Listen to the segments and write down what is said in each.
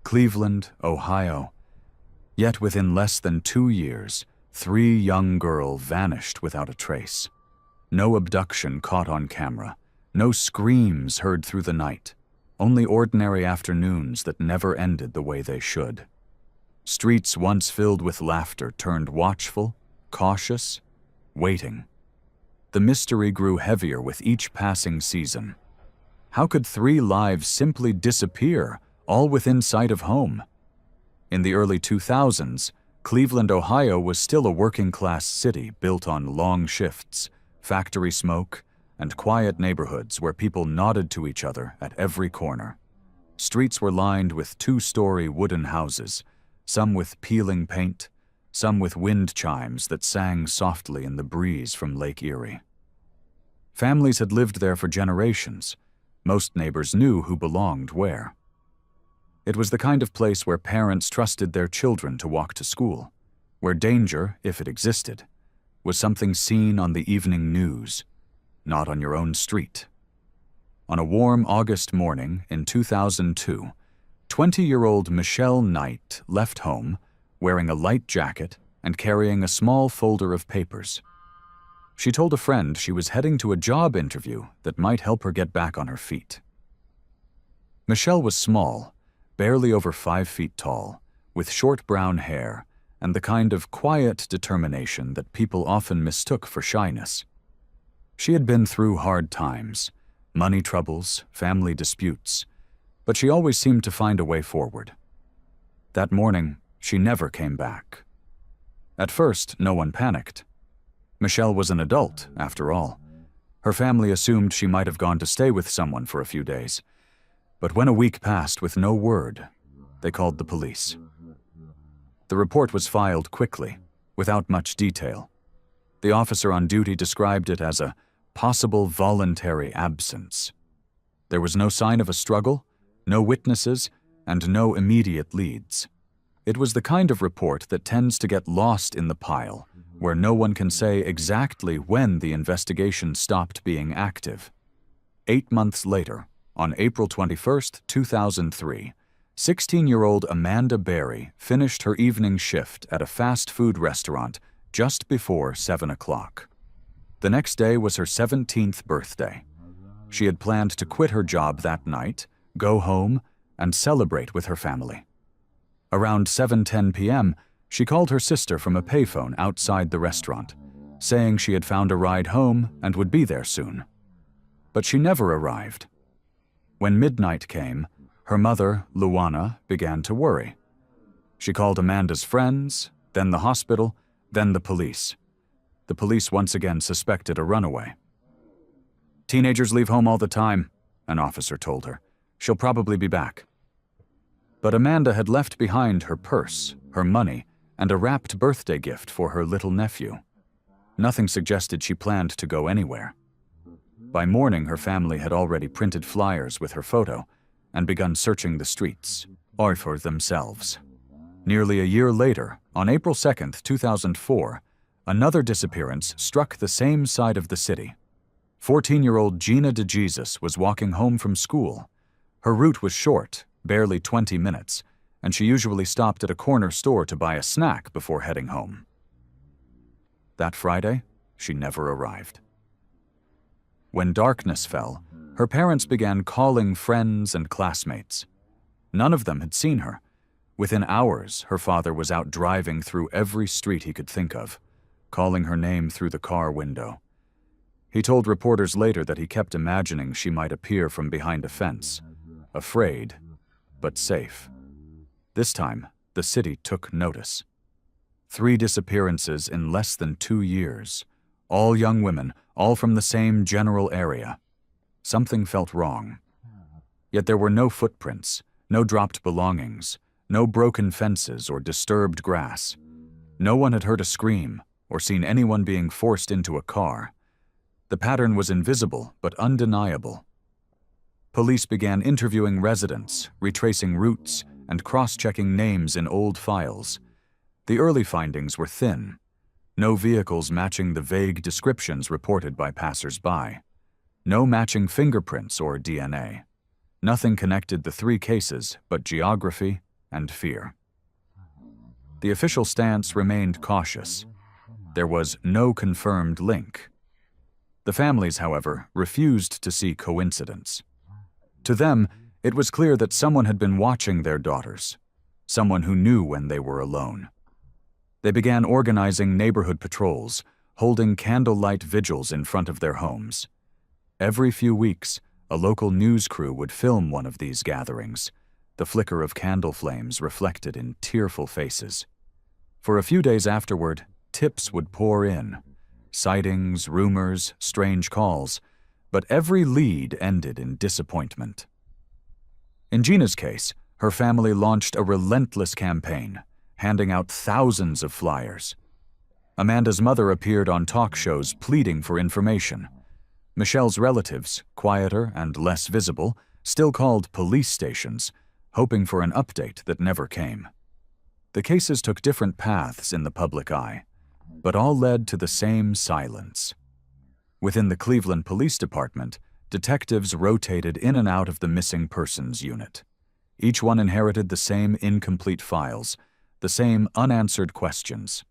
Cleveland, Ohio. Yet within less than 2 years, 3 young girls vanished without a trace. No abduction caught on camera, no screams heard through the night, only ordinary afternoons that never ended the way they should. Streets once filled with laughter turned watchful, cautious, waiting. The mystery grew heavier with each passing season. How could 3 lives simply disappear, all within sight of home? In the early 2000s, Cleveland, Ohio was still a working-class city built on long shifts, factory smoke, and quiet neighborhoods where people nodded to each other at every corner. Streets were lined with 2-story wooden houses, some with peeling paint, some with wind chimes that sang softly in the breeze from Lake Erie. Families had lived there for generations. Most neighbors knew who belonged where. It was the kind of place where parents trusted their children to walk to school, where danger, if it existed, was something seen on the evening news, not on your own street. On a warm August morning in 2002, 20-year-old Michelle Knight left home wearing a light jacket and carrying a small folder of papers. She told a friend she was heading to a job interview that might help her get back on her feet. Michelle was small, barely over 5 feet tall, with short brown hair and the kind of quiet determination that people often mistook for shyness. She had been through hard times, money troubles, family disputes, but she always seemed to find a way forward. That morning, she never came back. At first, no one panicked. Michelle was an adult, after all. Her family assumed she might have gone to stay with someone for a few days. But when a week passed with no word, they called the police. The report was filed quickly, without much detail. The officer on duty described it as a possible voluntary absence. There was no sign of a struggle, no witnesses, and no immediate leads. It was the kind of report that tends to get lost in the pile, where no one can say exactly when the investigation stopped being active. 8 months later, on April 21, 2003, 16-year-old Amanda Berry finished her evening shift at a fast food restaurant just before 7 o'clock. The next day was her 17th birthday. She had planned to quit her job that night, go home, and celebrate with her family. Around 7:10 p.m., she called her sister from a payphone outside the restaurant, saying she had found a ride home and would be there soon. But she never arrived. When midnight came, her mother, Luana, began to worry. She called Amanda's friends, then the hospital, then the police. The police once again suspected a runaway. "Teenagers leave home all the time," an officer told her. "She'll probably be back." But Amanda had left behind her purse, her money, and a wrapped birthday gift for her little nephew. Nothing suggested she planned to go anywhere. By morning, her family had already printed flyers with her photo and begun searching the streets, or for themselves. Nearly a year later, on April 2, 2004, another disappearance struck the same side of the city. 14-year-old Gina DeJesus was walking home from school. Her route was short, barely 20 minutes, and she usually stopped at a corner store to buy a snack before heading home. That Friday, she never arrived. When darkness fell, her parents began calling friends and classmates. None of them had seen her. Within hours, her father was out driving through every street he could think of, calling her name through the car window. He told reporters later that he kept imagining she might appear from behind a fence, afraid, but safe. This time, the city took notice. 3 disappearances in less than 2 years, all young women, all from the same general area. Something felt wrong. Yet there were no footprints, no dropped belongings, no broken fences or disturbed grass. No one had heard a scream or seen anyone being forced into a car. The pattern was invisible but undeniable. Police began interviewing residents, retracing routes, and cross-checking names in old files. The early findings were thin. No vehicles matching the vague descriptions reported by passers-by. No matching fingerprints or DNA. Nothing connected the 3 cases but geography, and fear. The official stance remained cautious. There was no confirmed link. The families, however, refused to see coincidence. To them, it was clear that someone had been watching their daughters, someone who knew when they were alone. They began organizing neighborhood patrols, holding candlelight vigils in front of their homes. Every few weeks, a local news crew would film one of these gatherings, the flicker of candle flames reflected in tearful faces. For a few days afterward, tips would pour in, sightings, rumors, strange calls, but every lead ended in disappointment. In Gina's case, her family launched a relentless campaign, handing out thousands of flyers. Amanda's mother appeared on talk shows pleading for information. Michelle's relatives, quieter and less visible, still called police stations, hoping for an update that never came. The cases took different paths in the public eye, but all led to the same silence. Within the Cleveland Police Department, detectives rotated in and out of the missing persons unit. Each one inherited the same incomplete files, the same unanswered questions.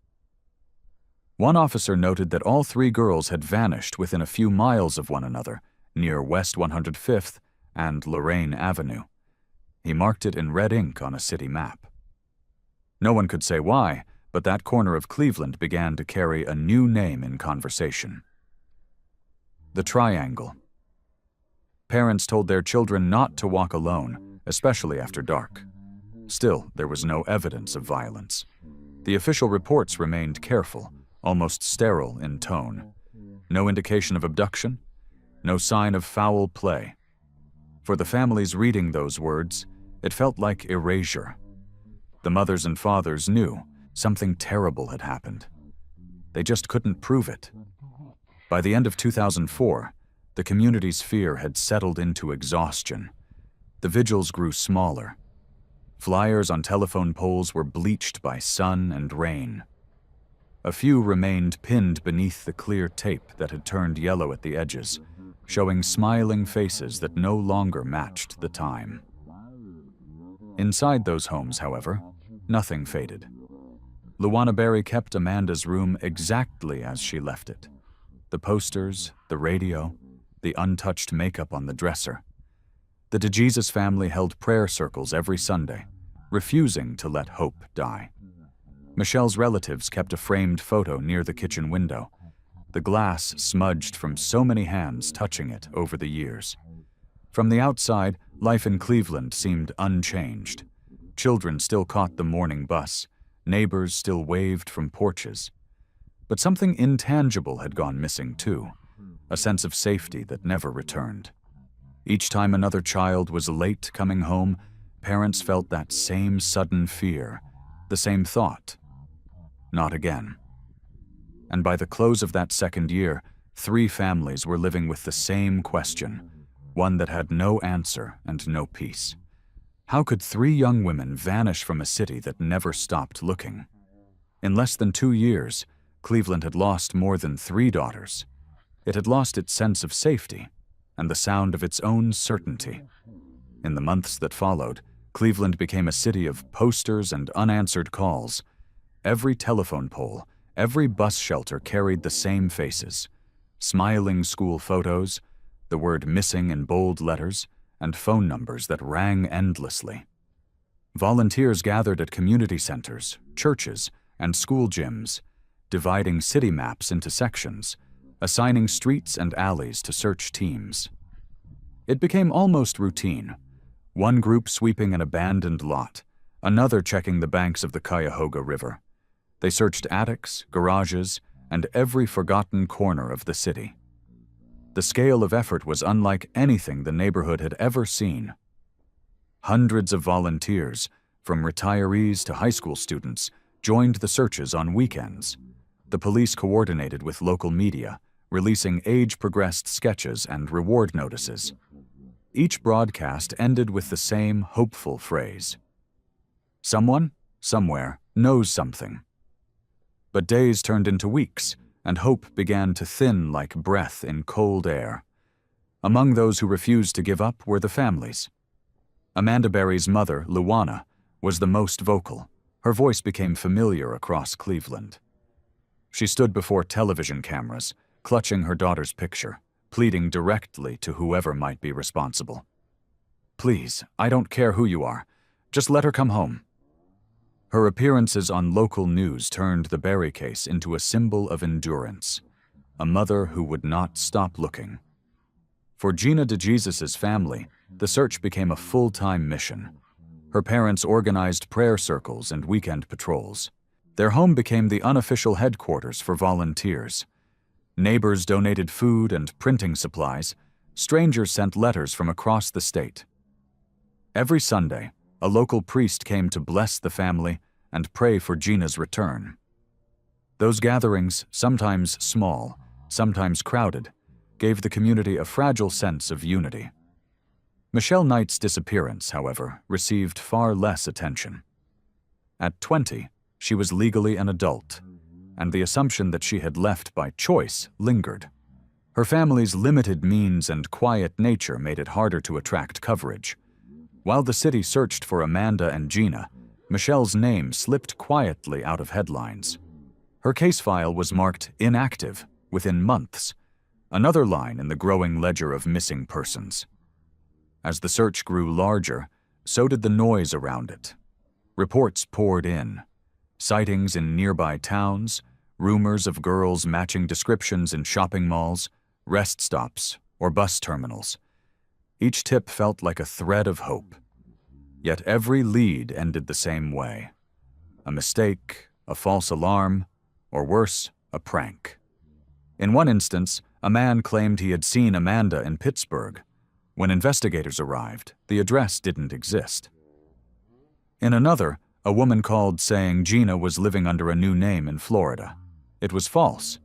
One officer noted that all 3 girls had vanished within a few miles of one another, near West 105th and Lorraine Avenue. He marked it in red ink on a city map. No one could say why, but that corner of Cleveland began to carry a new name in conversation. The Triangle. Parents told their children not to walk alone, especially after dark. Still, there was no evidence of violence. The official reports remained careful, almost sterile in tone. No indication of abduction, no sign of foul play. For the families reading those words, it felt like erasure. The mothers and fathers knew something terrible had happened. They just couldn't prove it. By the end of 2004, the community's fear had settled into exhaustion. The vigils grew smaller. Flyers on telephone poles were bleached by sun and rain. A few remained pinned beneath the clear tape that had turned yellow at the edges, showing smiling faces that no longer matched the time. Inside those homes, however, nothing faded. Luana Berry kept Amanda's room exactly as she left it. The posters, the radio, the untouched makeup on the dresser. The DeJesus family held prayer circles every Sunday, refusing to let hope die. Michelle's relatives kept a framed photo near the kitchen window, the glass smudged from so many hands touching it over the years. From the outside, life in Cleveland seemed unchanged. Children still caught the morning bus, neighbors still waved from porches. But something intangible had gone missing too, a sense of safety that never returned. Each time another child was late coming home, parents felt that same sudden fear, the same thought. Not again. And by the close of that second year, 3 families were living with the same question, one that had no answer and no peace. How could 3 young women vanish from a city that never stopped looking? In less than 2 years, Cleveland had lost more than 3 daughters. It had lost its sense of safety and the sound of its own certainty. In the months that followed, Cleveland became a city of posters and unanswered calls. Every telephone pole, every bus shelter carried the same faces. Smiling school photos, the word missing in bold letters, and phone numbers that rang endlessly. Volunteers gathered at community centers, churches, and school gyms, dividing city maps into sections, assigning streets and alleys to search teams. It became almost routine. One group sweeping an abandoned lot, another checking the banks of the Cuyahoga River. They searched attics, garages, and every forgotten corner of the city. The scale of effort was unlike anything the neighborhood had ever seen. Hundreds of volunteers, from retirees to high school students, joined the searches on weekends. The police coordinated with local media, releasing age-progressed sketches and reward notices. Each broadcast ended with the same hopeful phrase: "Someone, somewhere, knows something." But days turned into weeks, and hope began to thin like breath in cold air. Among those who refused to give up were the families. Amanda Berry's mother, Luana, was the most vocal. Her voice became familiar across Cleveland. She stood before television cameras, clutching her daughter's picture, pleading directly to whoever might be responsible. "Please, I don't care who you are. Just let her come home." Her appearances on local news turned the Berry case into a symbol of endurance, a mother who would not stop looking. For Gina DeJesus's family, the search became a full-time mission. Her parents organized prayer circles and weekend patrols. Their home became the unofficial headquarters for volunteers. Neighbors donated food and printing supplies. Strangers sent letters from across the state. Every Sunday, a local priest came to bless the family and pray for Gina's return. Those gatherings, sometimes small, sometimes crowded, gave the community a fragile sense of unity. Michelle Knight's disappearance, however, received far less attention. At 20, she was legally an adult, and the assumption that she had left by choice lingered. Her family's limited means and quiet nature made it harder to attract coverage. While the city searched for Amanda and Gina, Michelle's name slipped quietly out of headlines. Her case file was marked inactive within months, another line in the growing ledger of missing persons. As the search grew larger, so did the noise around it. Reports poured in. Sightings in nearby towns, rumors of girls matching descriptions in shopping malls, rest stops, or bus terminals. Each tip felt like a thread of hope. Yet every lead ended the same way. A mistake, a false alarm, or worse, a prank. In one instance, a man claimed he had seen Amanda in Pittsburgh. When investigators arrived, the address didn't exist. In another, a woman called saying Gina was living under a new name in Florida. It was false.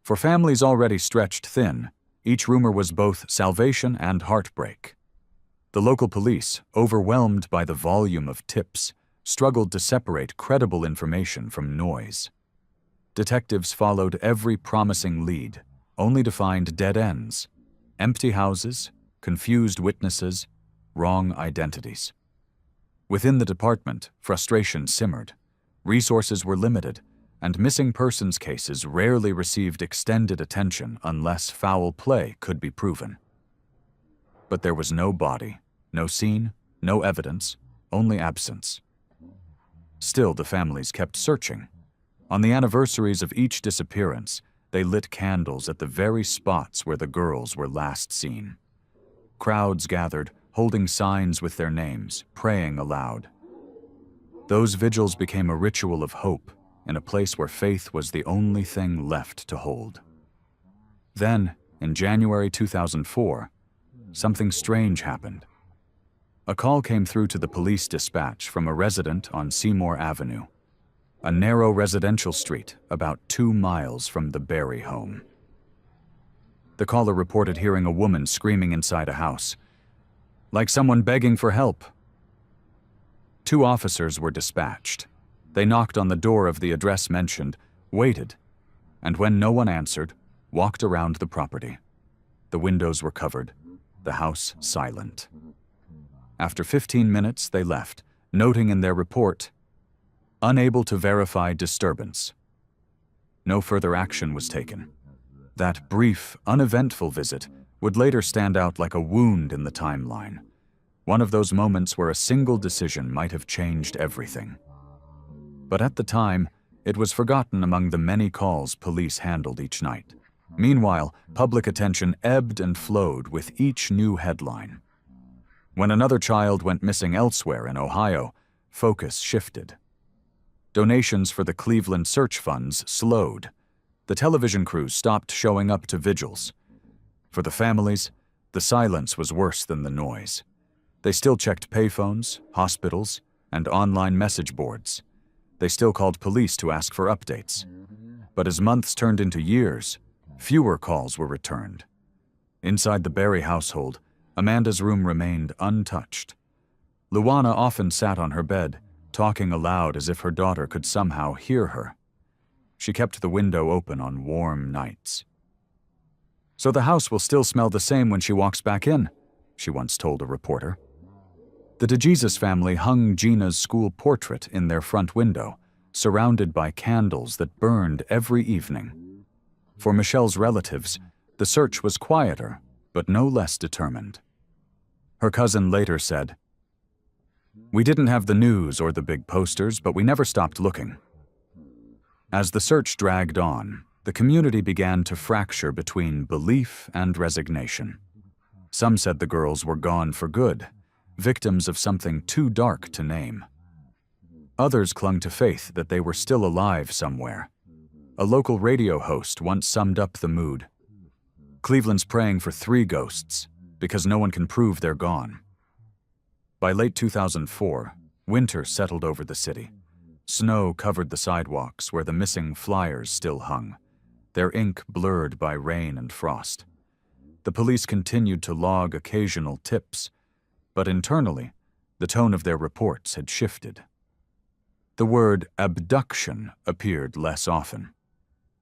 For families already stretched thin, each rumor was both salvation and heartbreak. The local police, overwhelmed by the volume of tips, struggled to separate credible information from noise. Detectives followed every promising lead, only to find dead ends, empty houses, confused witnesses, wrong identities. Within the department, frustration simmered. Resources were limited, and missing persons cases rarely received extended attention unless foul play could be proven. But there was no body, no scene, no evidence, only absence. Still, the families kept searching. On the anniversaries of each disappearance, they lit candles at the very spots where the girls were last seen. Crowds gathered, holding signs with their names, praying aloud. Those vigils became a ritual of hope in a place where faith was the only thing left to hold. Then, in January 2004, something strange happened. A call came through to the police dispatch from a resident on Seymour Avenue, a narrow residential street about 2 miles from the Berry home. The caller reported hearing a woman screaming inside a house, like someone begging for help. 2 officers were dispatched. They knocked on the door of the address mentioned, waited, and when no one answered, walked around the property. The windows were covered, the house silent. After 15 minutes, they left, noting in their report, "Unable to verify disturbance." No further action was taken. That brief, uneventful visit would later stand out like a wound in the timeline, one of those moments where a single decision might have changed everything. But at the time, it was forgotten among the many calls police handled each night. Meanwhile, public attention ebbed and flowed with each new headline. When another child went missing elsewhere in Ohio, focus shifted. Donations for the Cleveland search funds slowed. The television crews stopped showing up to vigils. For the families, the silence was worse than the noise. They still checked payphones, hospitals, and online message boards. They still called police to ask for updates. But as months turned into years, fewer calls were returned. Inside the Berry household, Amanda's room remained untouched. Luana often sat on her bed, talking aloud as if her daughter could somehow hear her. She kept the window open on warm nights. "So the house will still smell the same when she walks back in," she once told a reporter. The DeJesus family hung Gina's school portrait in their front window, surrounded by candles that burned every evening. For Michelle's relatives, the search was quieter, but no less determined. Her cousin later said, "We didn't have the news or the big posters, but we never stopped looking." As the search dragged on, the community began to fracture between belief and resignation. Some said the girls were gone for good, victims of something too dark to name. Others clung to faith that they were still alive somewhere. A local radio host once summed up the mood. "Cleveland's praying for 3 ghosts, because no one can prove they're gone." By late 2004, winter settled over the city. Snow covered the sidewalks where the missing flyers still hung, their ink blurred by rain and frost. The police continued to log occasional tips, but internally, the tone of their reports had shifted. The word abduction appeared less often.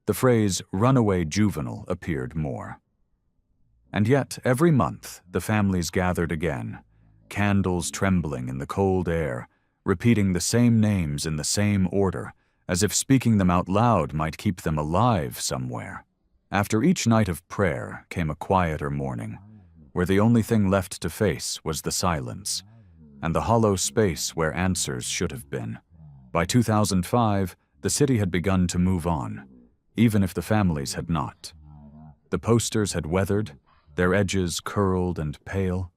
The phrase runaway juvenile appeared more. And yet, every month, the families gathered again, candles trembling in the cold air, repeating the same names in the same order, as if speaking them out loud might keep them alive somewhere. After each night of prayer came a quieter morning, where the only thing left to face was the silence, and the hollow space where answers should have been. By 2005, the city had begun to move on, even if the families had not. The posters had weathered, their edges curled and pale,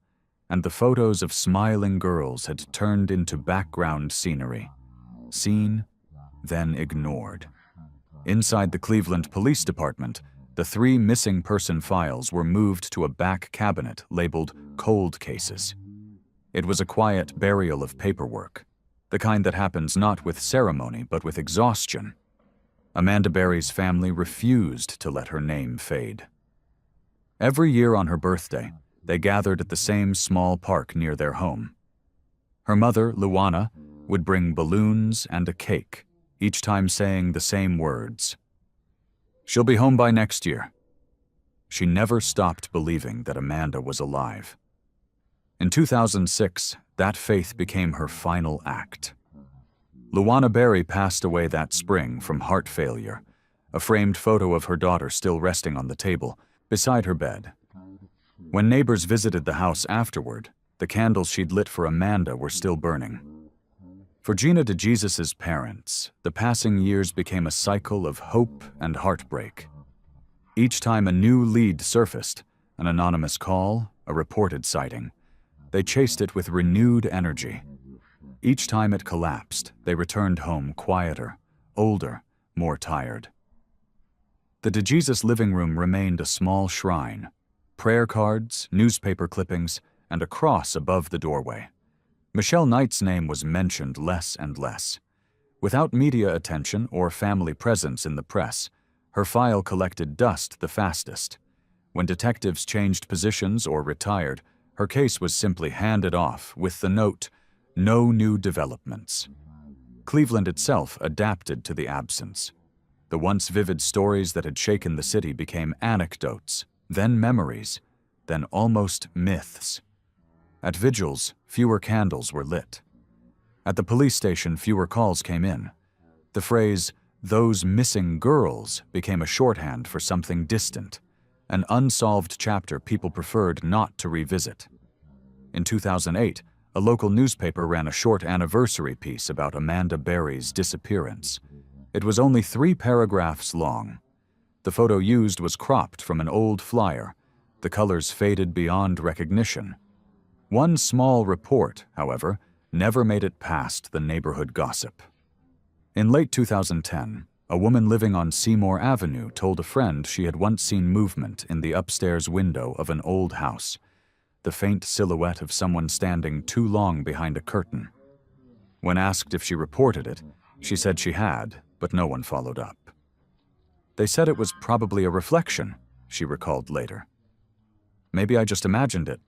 and the photos of smiling girls had turned into background scenery, seen, then ignored. Inside the Cleveland Police Department, the 3 missing person files were moved to a back cabinet labeled cold cases. It was a quiet burial of paperwork, the kind that happens not with ceremony but with exhaustion. Amanda Berry's family refused to let her name fade. Every year on her birthday, they gathered at the same small park near their home. Her mother, Luana, would bring balloons and a cake, each time saying the same words. "She'll be home by next year." She never stopped believing that Amanda was alive. In 2006, that faith became her final act. Luana Berry passed away that spring from heart failure, a framed photo of her daughter still resting on the table beside her bed. When neighbors visited the house afterward, the candles she'd lit for Amanda were still burning. For Gina DeJesus's parents, the passing years became a cycle of hope and heartbreak. Each time a new lead surfaced, an anonymous call, a reported sighting, they chased it with renewed energy. Each time it collapsed, they returned home quieter, older, more tired. The DeJesus living room remained a small shrine, prayer cards, newspaper clippings, and a cross above the doorway. Michelle Knight's name was mentioned less and less. Without media attention or family presence in the press, her file collected dust the fastest. When detectives changed positions or retired, her case was simply handed off with the note, "No new developments." Cleveland itself adapted to the absence. The once vivid stories that had shaken the city became anecdotes, then memories, then almost myths. At vigils, fewer candles were lit. At the police station, fewer calls came in. The phrase, "those missing girls," became a shorthand for something distant, an unsolved chapter people preferred not to revisit. In 2008, a local newspaper ran a short anniversary piece about Amanda Berry's disappearance. It was only 3 paragraphs long. The photo used was cropped from an old flyer. The colors faded beyond recognition. One small report, however, never made it past the neighborhood gossip. In late 2010, a woman living on Seymour Avenue told a friend she had once seen movement in the upstairs window of an old house, the faint silhouette of someone standing too long behind a curtain. When asked if she reported it, she said she had, but no one followed up. "They said it was probably a reflection," she recalled later. "Maybe I just imagined it."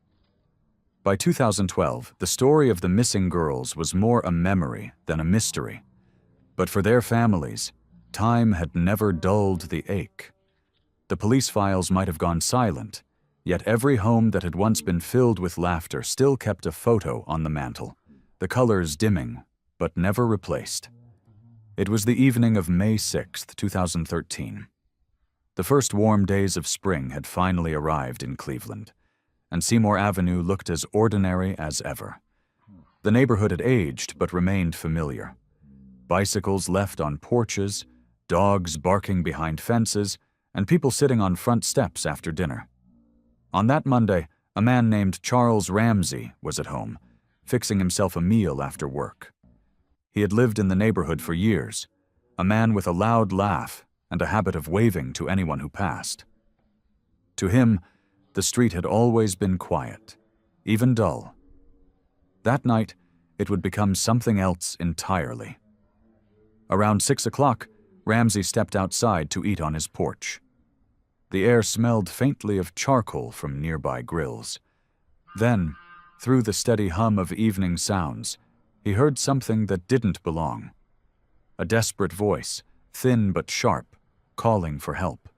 By 2012, the story of the missing girls was more a memory than a mystery. But for their families, time had never dulled the ache. The police files might have gone silent, Yet every home that had once been filled with laughter still kept a photo on the mantel, the colors dimming, but never replaced. It was the evening of May 6, 2013. The first warm days of spring had finally arrived in Cleveland, and Seymour Avenue looked as ordinary as ever. The neighborhood had aged but remained familiar. Bicycles left on porches, dogs barking behind fences, and people sitting on front steps after dinner. On that Monday, a man named Charles Ramsey was at home, fixing himself a meal after work. He had lived in the neighborhood for years, a man with a loud laugh and a habit of waving to anyone who passed. To him, the street had always been quiet, even dull. That night, it would become something else entirely. Around 6 o'clock, Ramsey stepped outside to eat on his porch. The air smelled faintly of charcoal from nearby grills. Then, through the steady hum of evening sounds, he heard something that didn't belong. A desperate voice, thin but sharp, calling for help.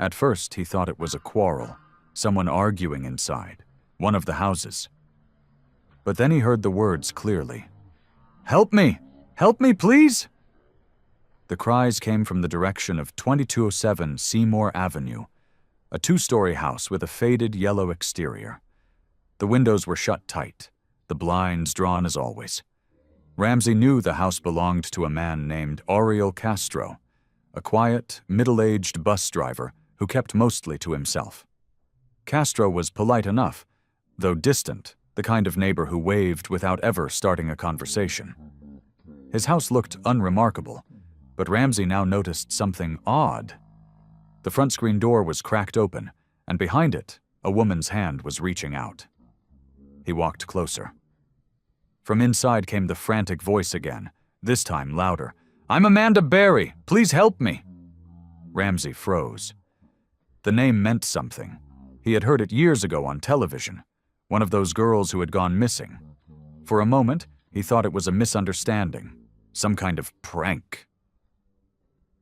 At first, he thought it was a quarrel, someone arguing inside, one of the houses. But then he heard the words clearly. "Help me! Help me, please!" The cries came from the direction of 2207 Seymour Avenue, a two-story house with a faded yellow exterior. The windows were shut tight, the blinds drawn as always. Ramsey knew the house belonged to a man named Ariel Castro, a quiet, middle-aged bus driver who kept mostly to himself. Castro was polite enough, though distant, the kind of neighbor who waved without ever starting a conversation. His house looked unremarkable, but Ramsey now noticed something odd. The front screen door was cracked open, and behind it, a woman's hand was reaching out. He walked closer. From inside came the frantic voice again, this time louder. "I'm Amanda Berry. Please help me." Ramsey froze. The name meant something. He had heard it years ago on television, one of those girls who had gone missing. For a moment, he thought it was a misunderstanding, some kind of prank.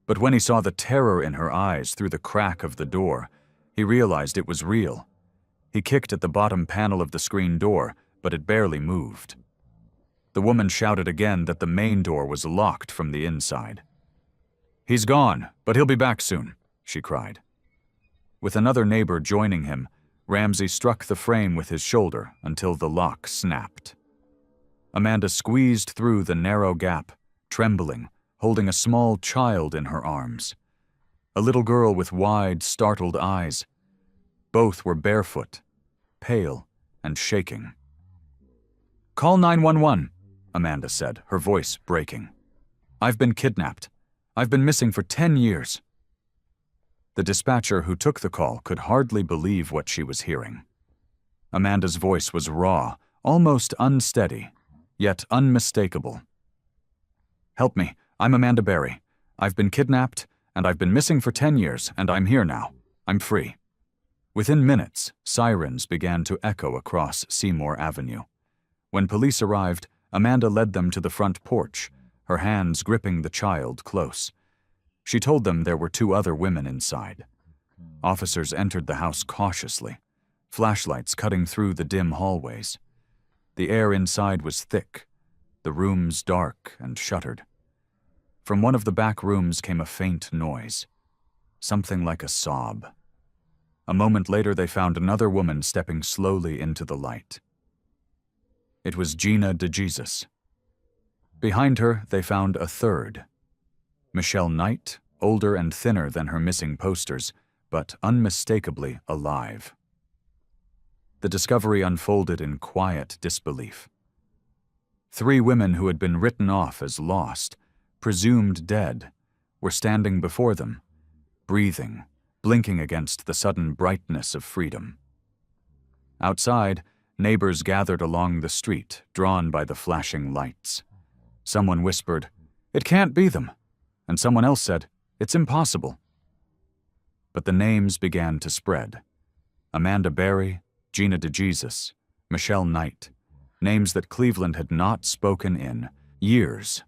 But when he saw the terror in her eyes through the crack of the door, he realized it was real. He kicked at the bottom panel of the screen door, but it barely moved. The woman shouted again that the main door was locked from the inside. "He's gone, but he'll be back soon," she cried. With another neighbor joining him, Ramsey struck the frame with his shoulder until the lock snapped. Amanda squeezed through the narrow gap, trembling, holding a small child in her arms. A little girl with wide, startled eyes. Both were barefoot, pale, and shaking. "Call 911, Amanda said, her voice breaking. "I've been kidnapped. I've been missing for 10 years. The dispatcher who took the call could hardly believe what she was hearing. Amanda's voice was raw, almost unsteady, yet unmistakable. "Help me, I'm Amanda Berry. I've been kidnapped, and I've been missing for 10 years, and I'm here now. I'm free." Within minutes, sirens began to echo across Seymour Avenue. When police arrived, Amanda led them to the front porch, her hands gripping the child close. She told them there were 2 other women inside. Officers entered the house cautiously, flashlights cutting through the dim hallways. The air inside was thick, the rooms dark and shuttered. From one of the back rooms came a faint noise, something like a sob. A moment later, they found another woman stepping slowly into the light. It was Gina DeJesus. Behind her, they found a third. Michelle Knight, older and thinner than her missing posters, but unmistakably alive. The discovery unfolded in quiet disbelief. 3 women who had been written off as lost, presumed dead, were standing before them, breathing, blinking against the sudden brightness of freedom. Outside, neighbors gathered along the street, drawn by the flashing lights. Someone whispered, "It can't be them," and someone else said, "It's impossible." But the names began to spread. Amanda Berry, Gina DeJesus, Michelle Knight, names that Cleveland had not spoken in years.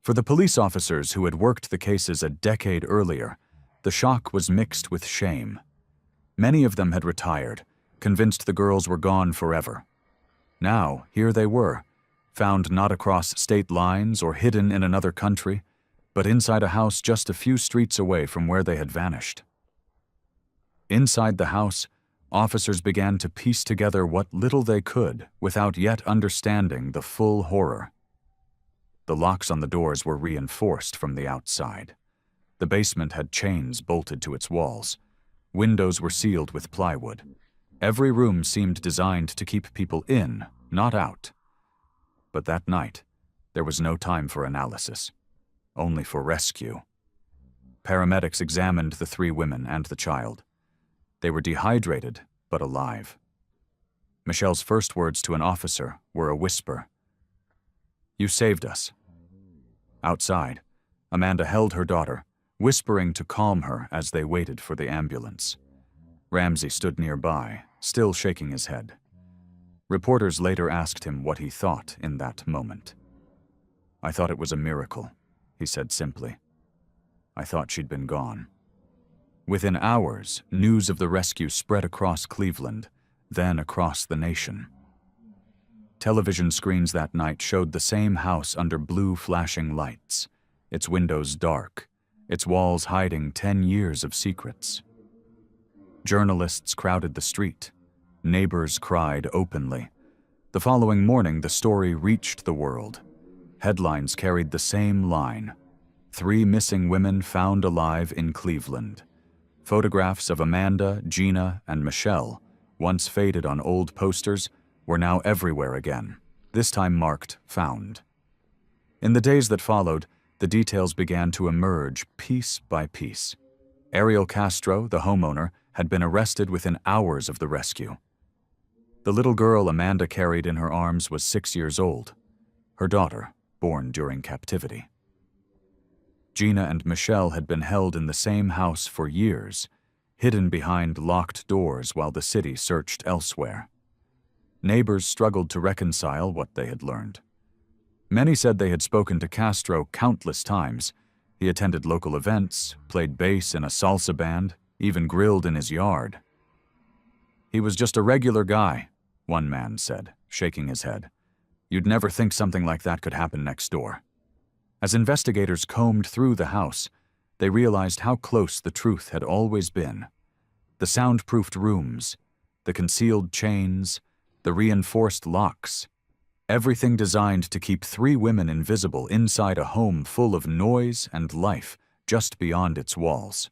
For the police officers who had worked the cases a decade earlier, the shock was mixed with shame. Many of them had retired, convinced the girls were gone forever. Now, here they were, found not across state lines or hidden in another country, but inside a house just a few streets away from where they had vanished. Inside the house, officers began to piece together what little they could without yet understanding the full horror. The locks on the doors were reinforced from the outside. The basement had chains bolted to its walls. Windows were sealed with plywood. Every room seemed designed to keep people in, not out. But that night, there was no time for analysis, only for rescue. Paramedics examined the 3 women and the child. They were dehydrated, but alive. Michelle's first words to an officer were a whisper. "You saved us." Outside, Amanda held her daughter, whispering to calm her as they waited for the ambulance. Ramsey stood nearby, still shaking his head. Reporters later asked him what he thought in that moment. "I thought it was a miracle," he said simply. "I thought she'd been gone." Within hours, news of the rescue spread across Cleveland, then across the nation. Television screens that night showed the same house under blue flashing lights, its windows dark, its walls hiding 10 years of secrets. Journalists crowded the street. Neighbors cried openly. The following morning, the story reached the world. Headlines carried the same line: 3 missing women found alive in Cleveland. Photographs of Amanda, Gina, and Michelle, once faded on old posters, were now everywhere again, this time marked found. In the days that followed, the details began to emerge piece by piece. Ariel Castro, the homeowner, had been arrested within hours of the rescue. The little girl Amanda carried in her arms was 6 years old, her daughter, born during captivity. Gina and Michelle had been held in the same house for years, hidden behind locked doors while the city searched elsewhere. Neighbors struggled to reconcile what they had learned. Many said they had spoken to Castro countless times. He attended local events, played bass in a salsa band, even grilled in his yard. "He was just a regular guy," one man said, shaking his head. "You'd never think something like that could happen next door." As investigators combed through the house, they realized how close the truth had always been. The soundproofed rooms, the concealed chains, the reinforced locks, everything designed to keep 3 women invisible inside a home full of noise and life just beyond its walls.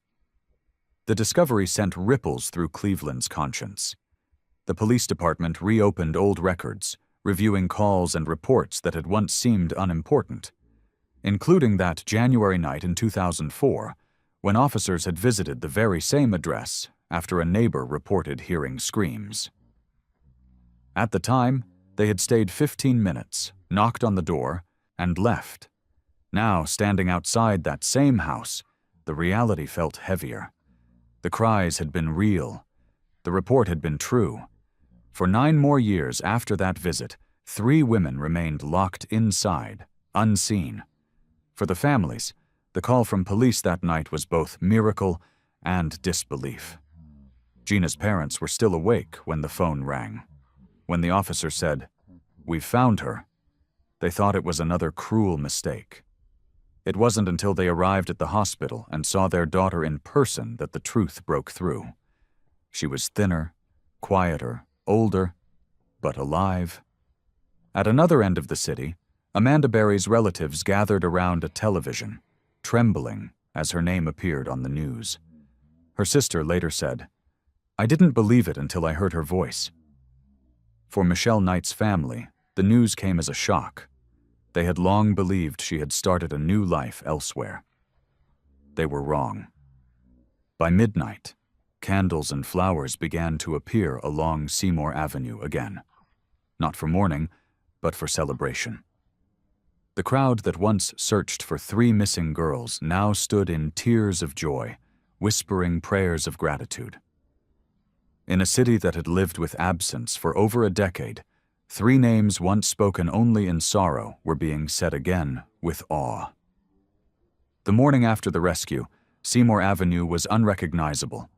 The discovery sent ripples through Cleveland's conscience. The police department reopened old records, reviewing calls and reports that had once seemed unimportant, including that January night in 2004, when officers had visited the very same address after a neighbor reported hearing screams. At the time, they had stayed 15 minutes, knocked on the door, and left. Now, standing outside that same house, the reality felt heavier. The cries had been real. The report had been true. For 9 more years after that visit, 3 women remained locked inside, unseen. For the families, the call from police that night was both miracle and disbelief. Gina's parents were still awake when the phone rang. When the officer said, "We've found her," they thought it was another cruel mistake. It wasn't until they arrived at the hospital and saw their daughter in person that the truth broke through. She was thinner, quieter, older, but alive. At another end of the city, Amanda Berry's relatives gathered around a television, trembling as her name appeared on the news. Her sister later said, "I didn't believe it until I heard her voice." For Michelle Knight's family, the news came as a shock. They had long believed she had started a new life elsewhere. They were wrong. By midnight, candles and flowers began to appear along Seymour Avenue again. Not for mourning, but for celebration. The crowd that once searched for 3 missing girls now stood in tears of joy, whispering prayers of gratitude. In a city that had lived with absence for over a decade, 3 names once spoken only in sorrow were being said again with awe. The morning after the rescue, Seymour Avenue was unrecognizable.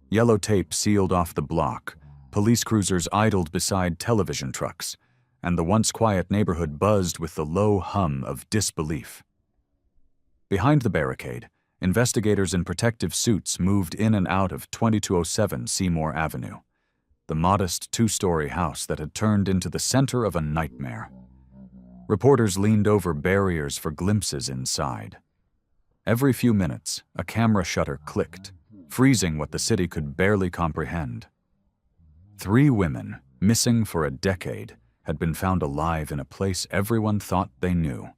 Yellow tape sealed off the block, police cruisers idled beside television trucks, and the once quiet neighborhood buzzed with the low hum of disbelief. Behind the barricade, investigators in protective suits moved in and out of 2207 Seymour Avenue, the modest two-story house that had turned into the center of a nightmare. Reporters leaned over barriers for glimpses inside. Every few minutes, a camera shutter clicked, freezing what the city could barely comprehend. 3 women, missing for a decade, had been found alive in a place everyone thought they knew.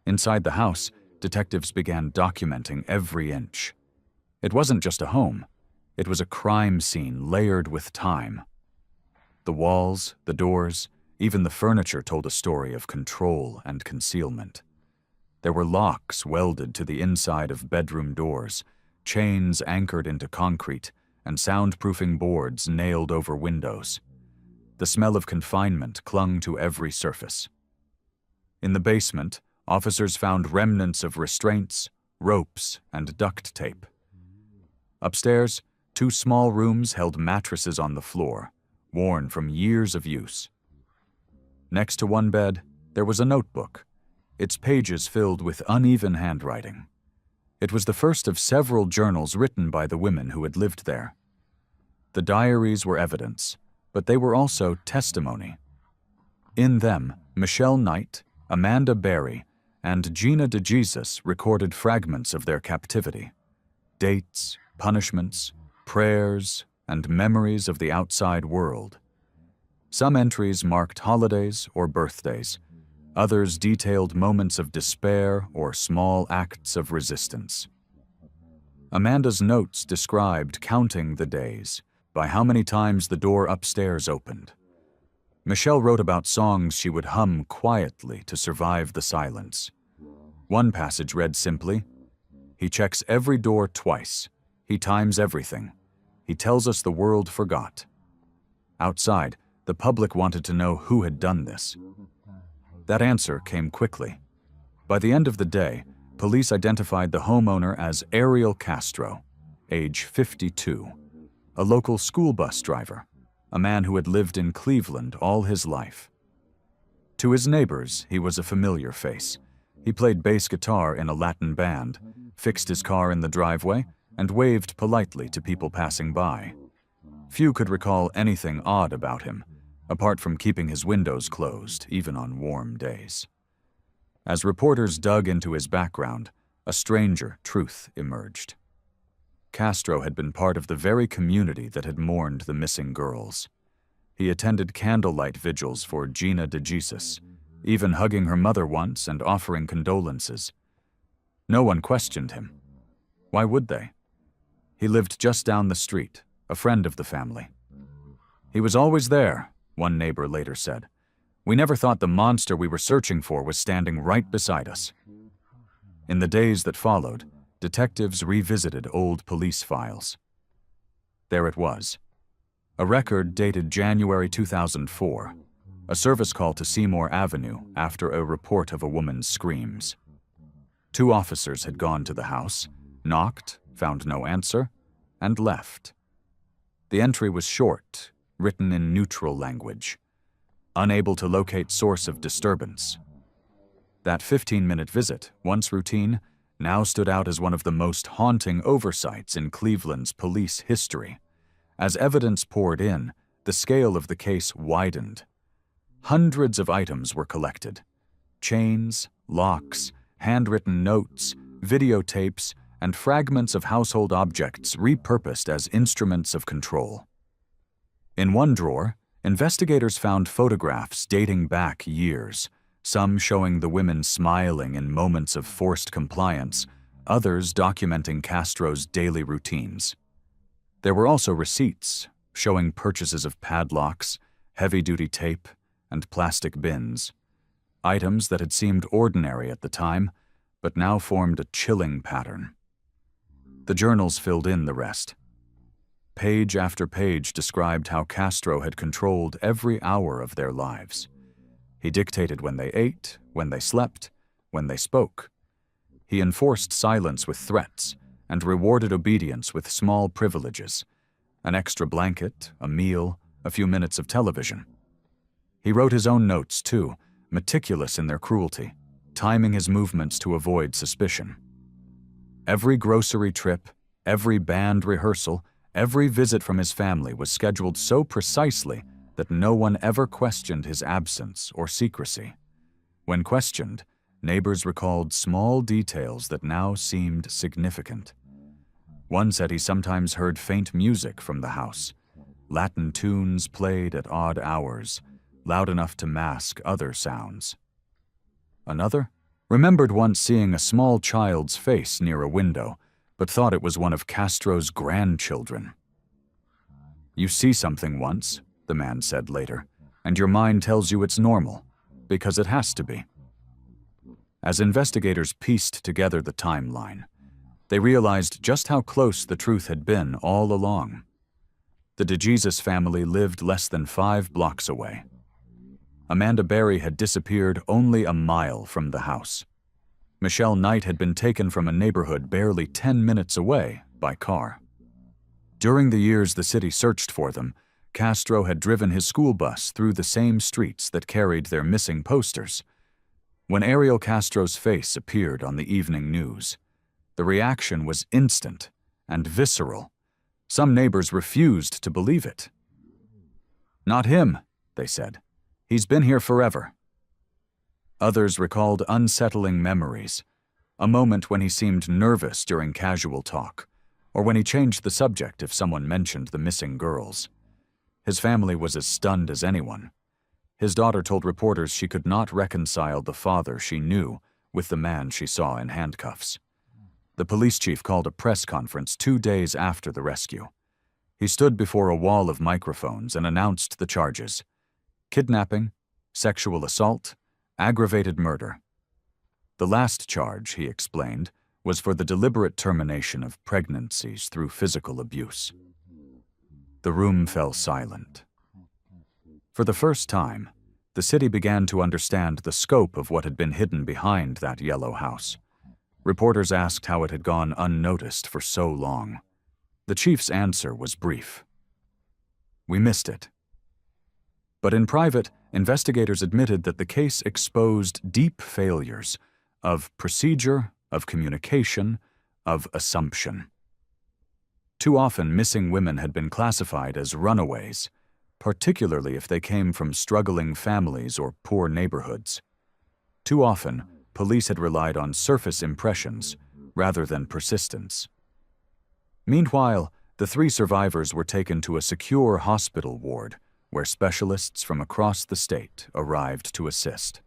Inside the house, detectives began documenting every inch. It wasn't just a home. It was a crime scene layered with time. The walls, the doors, even the furniture told a story of control and concealment. There were locks welded to the inside of bedroom doors, chains anchored into concrete, and soundproofing boards nailed over windows. The smell of confinement clung to every surface. In the basement, officers found remnants of restraints, ropes, and duct tape. Upstairs, 2 small rooms held mattresses on the floor, worn from years of use. Next to one bed, there was a notebook, its pages filled with uneven handwriting. It was the first of several journals written by the women who had lived there. The diaries were evidence, but they were also testimony. In them, Michelle Knight, Amanda Berry, and Gina DeJesus recorded fragments of their captivity. Dates, punishments, prayers, and memories of the outside world. Some entries marked holidays or birthdays. Others detailed moments of despair or small acts of resistance. Amanda's notes described counting the days, by how many times the door upstairs opened. Michelle wrote about songs she would hum quietly to survive the silence. One passage read simply, "He checks every door twice. He times everything. He tells us the world forgot." Outside, the public wanted to know who had done this. That answer came quickly. By the end of the day, police identified the homeowner as Ariel Castro, age 52, a local school bus driver, a man who had lived in Cleveland all his life. To his neighbors, he was a familiar face. He played bass guitar in a Latin band, fixed his car in the driveway, and waved politely to people passing by. Few could recall anything odd about him, apart from keeping his windows closed, even on warm days. As reporters dug into his background, a stranger truth emerged. Castro had been part of the very community that had mourned the missing girls. He attended candlelight vigils for Gina DeJesus, even hugging her mother once and offering condolences. No one questioned him. Why would they? He lived just down the street, a friend of the family. "He was always there," one neighbor later said. "We never thought the monster we were searching for was standing right beside us." In the days that followed, detectives revisited old police files. There it was. A record dated January 2004, a service call to Seymour Avenue after a report of a woman's screams. 2 officers had gone to the house, knocked, found no answer, and left. The entry was short, written in neutral language. Unable to locate source of disturbance. That 15-minute visit, once routine, now stood out as one of the most haunting oversights in Cleveland's police history. As evidence poured in, the scale of the case widened. Hundreds of items were collected. Chains, locks, handwritten notes, videotapes, and fragments of household objects repurposed as instruments of control. In one drawer, investigators found photographs dating back years, some showing the women smiling in moments of forced compliance, others documenting Castro's daily routines. There were also receipts showing purchases of padlocks, heavy-duty tape, and plastic bins, items that had seemed ordinary at the time, but now formed a chilling pattern. The journals filled in the rest. Page after page described how Castro had controlled every hour of their lives. He dictated when they ate, when they slept, when they spoke. He enforced silence with threats, and rewarded obedience with small privileges: an extra blanket, a meal, a few minutes of television. He wrote his own notes, too, meticulous in their cruelty, timing his movements to avoid suspicion. Every grocery trip, every band rehearsal, every visit from his family was scheduled so precisely that no one ever questioned his absence or secrecy. When questioned, neighbors recalled small details that now seemed significant. One said he sometimes heard faint music from the house, Latin tunes played at odd hours, loud enough to mask other sounds. Another remembered once seeing a small child's face near a window, but thought it was one of Castro's grandchildren. "You see something once," the man said later, "and your mind tells you it's normal, because it has to be." As investigators pieced together the timeline, they realized just how close the truth had been all along. The DeJesus family lived less than 5 blocks away. Amanda Berry had disappeared only a mile from the house. Michelle Knight had been taken from a neighborhood barely 10 minutes away by car. During the years the city searched for them, Castro had driven his school bus through the same streets that carried their missing posters. When Ariel Castro's face appeared on the evening news, the reaction was instant and visceral. Some neighbors refused to believe it. "Not him," they said. "He's been here forever." Others recalled unsettling memories, a moment when he seemed nervous during casual talk, or when he changed the subject if someone mentioned the missing girls. His family was as stunned as anyone. His daughter told reporters she could not reconcile the father she knew with the man she saw in handcuffs. The police chief called a press conference 2 days after the rescue. He stood before a wall of microphones and announced the charges: kidnapping, sexual assault, aggravated murder. The last charge, he explained, was for the deliberate termination of pregnancies through physical abuse. The room fell silent. For the first time, the city began to understand the scope of what had been hidden behind that yellow house. Reporters asked how it had gone unnoticed for so long. The chief's answer was brief: "We missed it." But in private, investigators admitted that the case exposed deep failures of procedure, of communication, of assumption. Too often, missing women had been classified as runaways, particularly if they came from struggling families or poor neighborhoods. Too often, police had relied on surface impressions rather than persistence. Meanwhile, the 3 survivors were taken to a secure hospital ward where specialists from across the state arrived to assist.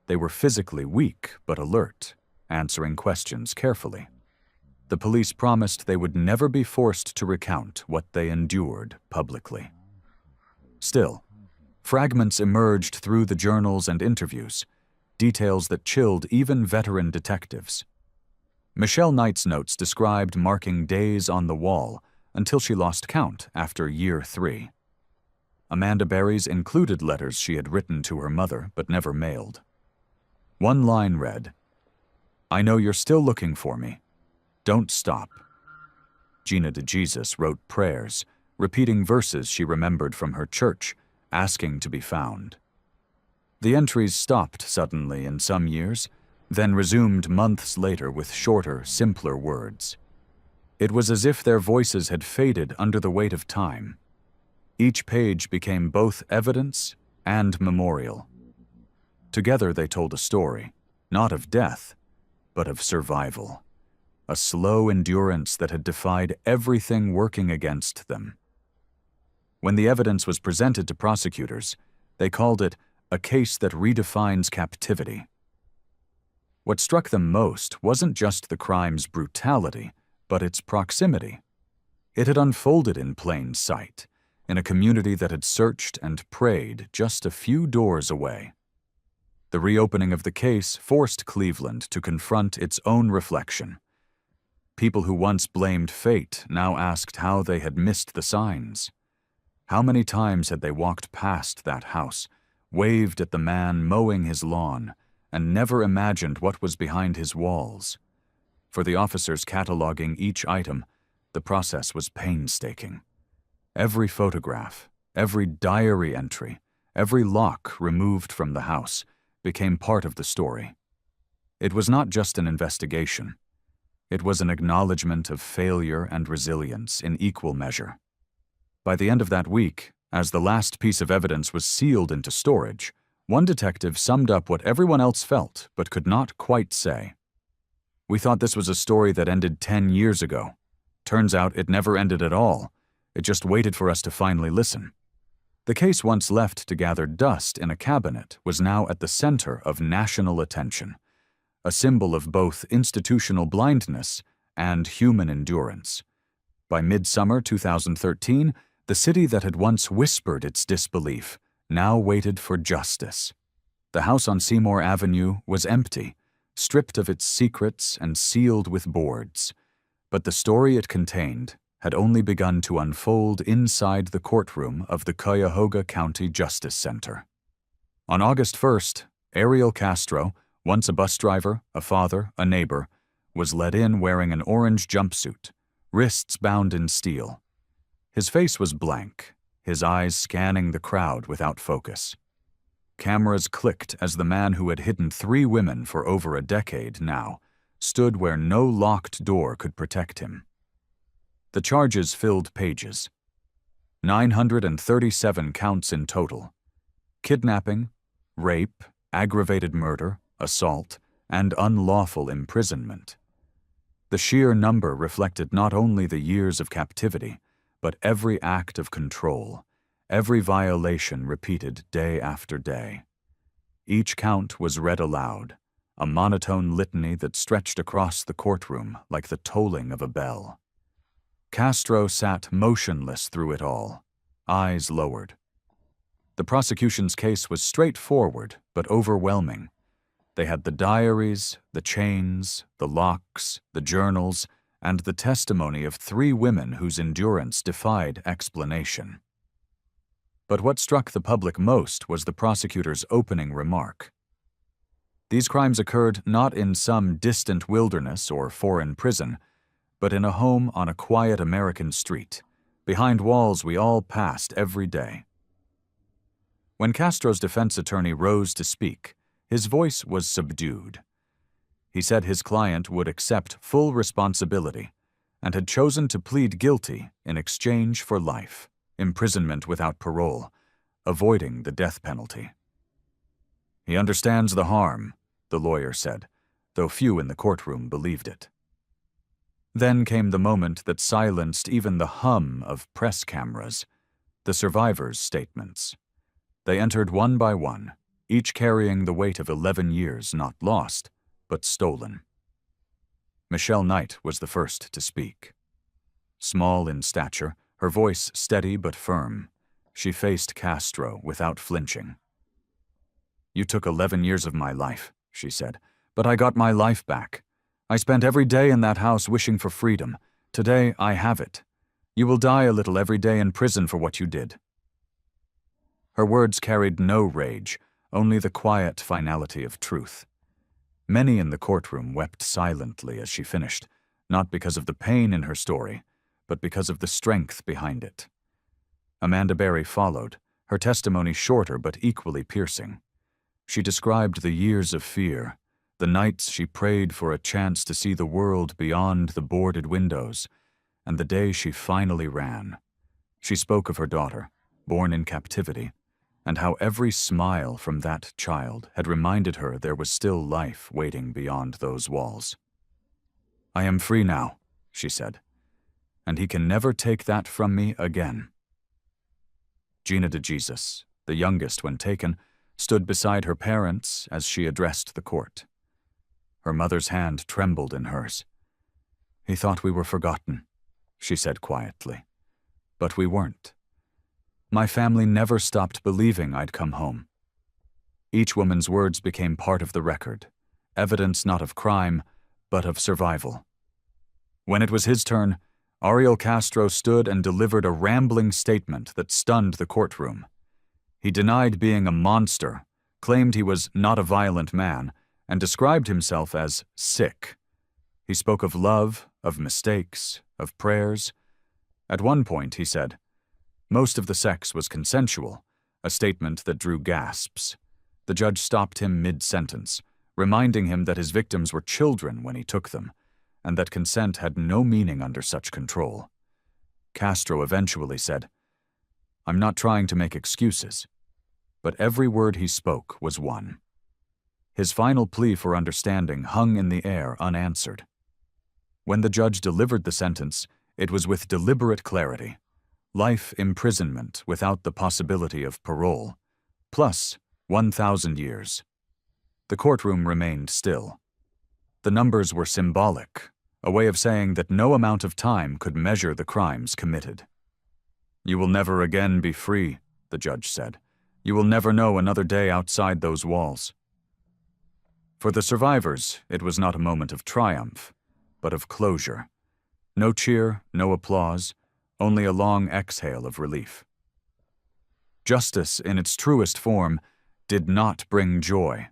They were physically weak but alert, answering questions carefully. The police promised they would never be forced to recount what they endured publicly. Still, fragments emerged through the journals and interviews, details that chilled even veteran detectives. Michelle Knight's notes described marking days on the wall until she lost count after year 3. Amanda Berry's included letters she had written to her mother but never mailed. One line read, "I know you're still looking for me. Don't stop." Gina DeJesus wrote prayers, repeating verses she remembered from her church, asking to be found. The entries stopped suddenly in some years, then resumed months later with shorter, simpler words. It was as if their voices had faded under the weight of time. Each page became both evidence and memorial. Together they told a story, not of death, but of survival. A slow endurance that had defied everything working against them. When the evidence was presented to prosecutors, they called it a case that redefines captivity. What struck them most wasn't just the crime's brutality, but its proximity. It had unfolded in plain sight, in a community that had searched and prayed just a few doors away. The reopening of the case forced Cleveland to confront its own reflection. People who once blamed fate now asked how they had missed the signs. How many times had they walked past that house, waved at the man mowing his lawn, and never imagined what was behind his walls? For the officers cataloging each item, the process was painstaking. Every photograph, every diary entry, every lock removed from the house became part of the story. It was not just an investigation. It was an acknowledgement of failure and resilience in equal measure. By the end of that week, as the last piece of evidence was sealed into storage, one detective summed up what everyone else felt but could not quite say. "We thought this was a story that ended 10 years ago. Turns out it never ended at all. It just waited for us to finally listen." The case once left to gather dust in a cabinet was now at the center of national attention, a symbol of both institutional blindness and human endurance. By midsummer 2013, the city that had once whispered its disbelief now waited for justice. The house on Seymour Avenue was empty, stripped of its secrets and sealed with boards. But the story it contained had only begun to unfold inside the courtroom of the Cuyahoga County Justice Center. On August 1st, Ariel Castro, once a bus driver, a father, a neighbor, was led in wearing an orange jumpsuit, wrists bound in steel. His face was blank, his eyes scanning the crowd without focus. Cameras clicked as the man who had hidden 3 women for over a decade now stood where no locked door could protect him. The charges filled pages. 937 counts in total. Kidnapping, rape, aggravated murder, assault, and unlawful imprisonment. The sheer number reflected not only the years of captivity, but every act of control, every violation repeated day after day. Each count was read aloud, a monotone litany that stretched across the courtroom like the tolling of a bell. Castro sat motionless through it all, eyes lowered. The prosecution's case was straightforward but overwhelming. They had the diaries, the chains, the locks, the journals, and the testimony of 3 women whose endurance defied explanation. But what struck the public most was the prosecutor's opening remark. These crimes occurred not in some distant wilderness or foreign prison, but in a home on a quiet American street, behind walls we all passed every day. When Castro's defense attorney rose to speak, his voice was subdued. He said his client would accept full responsibility and had chosen to plead guilty in exchange for life, imprisonment without parole, avoiding the death penalty. "He understands the harm," the lawyer said, though few in the courtroom believed it. Then came the moment that silenced even the hum of press cameras, the survivors' statements. They entered one by one, each carrying the weight of 11 years not lost, but stolen. Michelle Knight was the first to speak. Small in stature, her voice steady but firm, she faced Castro without flinching. "You took 11 years of my life," she said, "but I got my life back. I spent every day in that house wishing for freedom. Today I have it. You will die a little every day in prison for what you did." Her words carried no rage, only the quiet finality of truth. Many in the courtroom wept silently as she finished, not because of the pain in her story, but because of the strength behind it. Amanda Berry followed, her testimony shorter but equally piercing. She described the years of fear, the nights she prayed for a chance to see the world beyond the boarded windows, and the day she finally ran. She spoke of her daughter, born in captivity, and how every smile from that child had reminded her there was still life waiting beyond those walls. "I am free now," she said, "and he can never take that from me again." Gina DeJesus, the youngest when taken, stood beside her parents as she addressed the court. Her mother's hand trembled in hers. "He thought we were forgotten," she said quietly. "But we weren't. My family never stopped believing I'd come home." Each woman's words became part of the record, evidence not of crime, but of survival. When it was his turn, Ariel Castro stood and delivered a rambling statement that stunned the courtroom. He denied being a monster, claimed he was not a violent man, and described himself as sick. He spoke of love, of mistakes, of prayers. At one point, he said, "Most of the sex was consensual," a statement that drew gasps. The judge stopped him mid-sentence, reminding him that his victims were children when he took them, and that consent had no meaning under such control. Castro eventually said, "I'm not trying to make excuses," but every word he spoke was one. His final plea for understanding hung in the air unanswered. When the judge delivered the sentence, it was with deliberate clarity: life imprisonment without the possibility of parole, plus 1,000 years. The courtroom remained still. The numbers were symbolic, a way of saying that no amount of time could measure the crimes committed. "You will never again be free," the judge said. "You will never know another day outside those walls." For the survivors, it was not a moment of triumph, but of closure. No cheer, no applause, only a long exhale of relief. Justice, in its truest form, did not bring joy.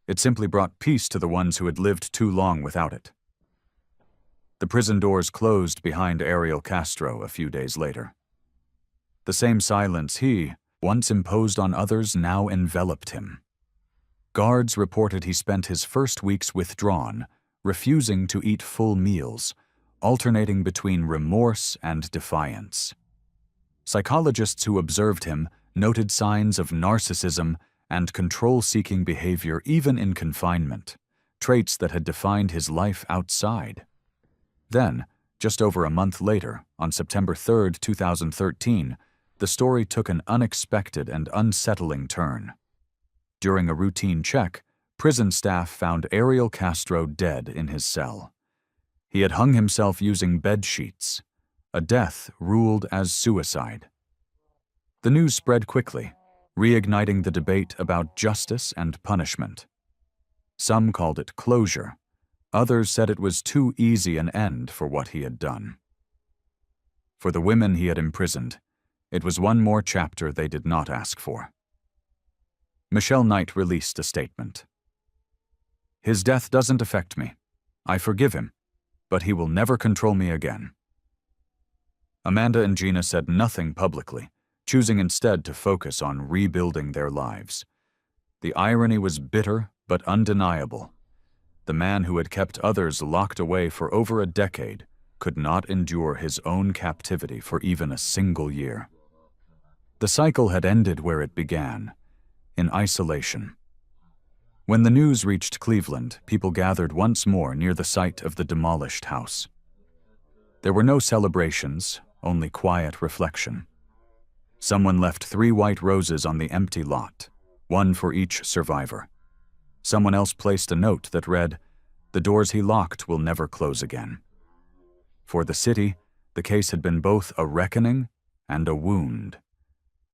It simply brought peace to the ones who had lived too long without it. The prison doors closed behind Ariel Castro a few days later. The same silence he, once imposed on others, now enveloped him. Guards reported he spent his first weeks withdrawn, refusing to eat full meals, alternating between remorse and defiance. Psychologists who observed him noted signs of narcissism and control-seeking behavior even in confinement, traits that had defined his life outside. Then, just over a month later, on September 3, 2013, the story took an unexpected and unsettling turn. During a routine check, prison staff found Ariel Castro dead in his cell. He had hung himself using bed sheets, a death ruled as suicide. The news spread quickly, reigniting the debate about justice and punishment. Some called it closure. Others said it was too easy an end for what he had done. For the women he had imprisoned, it was one more chapter they did not ask for. Michelle Knight released a statement. "His death doesn't affect me. I forgive him, but he will never control me again." Amanda and Gina said nothing publicly, choosing instead to focus on rebuilding their lives. The irony was bitter but undeniable. The man who had kept others locked away for over a decade could not endure his own captivity for even a single year. The cycle had ended where it began, in isolation. When the news reached Cleveland, people gathered once more near the site of the demolished house. There were no celebrations, only quiet reflection. Someone left 3 white roses on the empty lot, one for each survivor. Someone else placed a note that read, "The doors he locked will never close again." For the city, the case had been both a reckoning and a wound.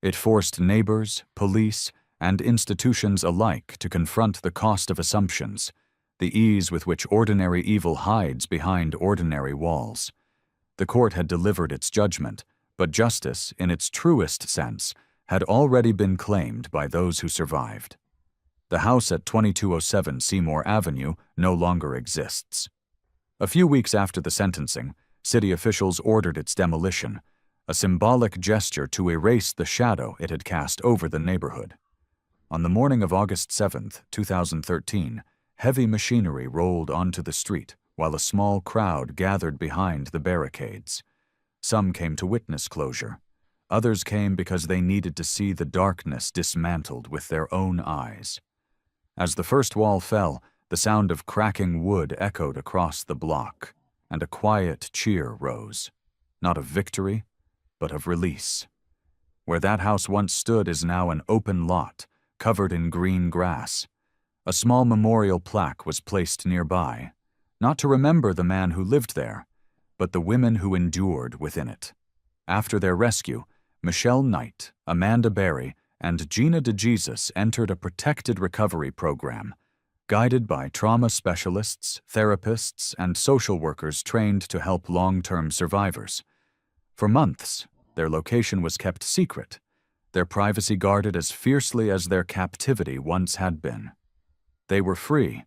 It forced neighbors, police, and institutions alike to confront the cost of assumptions, the ease with which ordinary evil hides behind ordinary walls. The court had delivered its judgment, but justice, in its truest sense, had already been claimed by those who survived. The house at 2207 Seymour Avenue no longer exists. A few weeks after the sentencing, city officials ordered its demolition, a symbolic gesture to erase the shadow it had cast over the neighborhood. On the morning of August 7, 2013, heavy machinery rolled onto the street while a small crowd gathered behind the barricades. Some came to witness closure. Others came because they needed to see the darkness dismantled with their own eyes. As the first wall fell, the sound of cracking wood echoed across the block, and a quiet cheer rose, not of victory, but of release. Where that house once stood is now an open lot, covered in green grass. A small memorial plaque was placed nearby, not to remember the man who lived there, but the women who endured within it. After their rescue, Michelle Knight, Amanda Berry, and Gina DeJesus entered a protected recovery program, guided by trauma specialists, therapists, and social workers trained to help long-term survivors. For months, their location was kept secret, their privacy guarded as fiercely as their captivity once had been. They were free,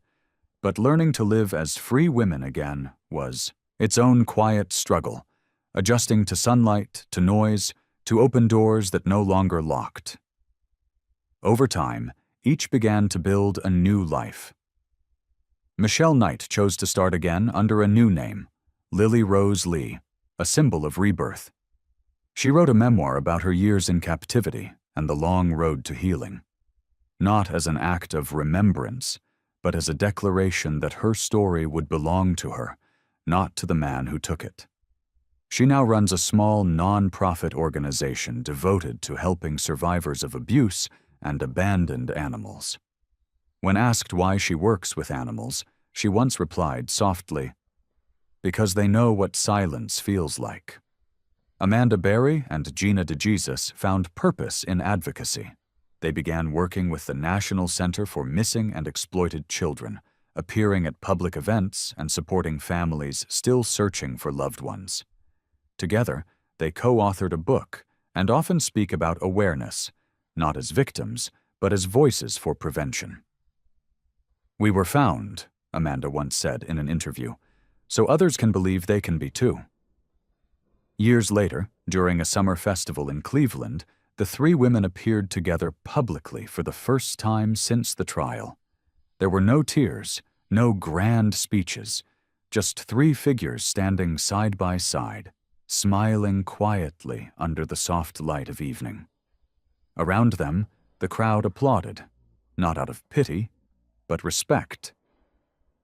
But learning to live as free women again was its own quiet struggle, adjusting to sunlight, to noise, to open doors that no longer locked. Over time, each began to build a new life. Michelle Knight chose to start again under a new name, Lily Rose Lee, a symbol of rebirth. She wrote a memoir about her years in captivity and the long road to healing, not as an act of remembrance, but as a declaration that her story would belong to her, not to the man who took it. She now runs a small non-profit organization devoted to helping survivors of abuse and abandoned animals. When asked why she works with animals, she once replied softly, "Because they know what silence feels like." Amanda Berry and Gina DeJesus found purpose in advocacy. They began working with the National Center for Missing and Exploited Children, appearing at public events and supporting families still searching for loved ones. Together, they co-authored a book and often speak about awareness, not as victims, but as voices for prevention. "We were found," Amanda once said in an interview, "so others can believe they can be too." Years later, during a summer festival in Cleveland, the three women appeared together publicly for the first time since the trial. There were no tears, no grand speeches, just three figures standing side by side, smiling quietly under the soft light of evening. Around them, the crowd applauded, not out of pity, but respect.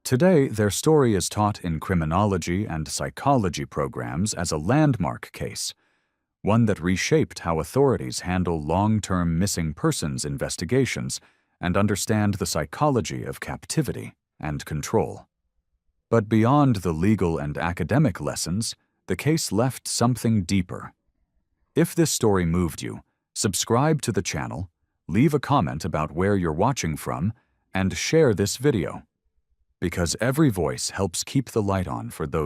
Today, their story is taught in criminology and psychology programs as a landmark case, one that reshaped how authorities handle long-term missing persons investigations and understand the psychology of captivity and control. But beyond the legal and academic lessons, the case left something deeper. If this story moved you, subscribe to the channel, leave a comment about where you're watching from, and share this video, because every voice helps keep the light on for those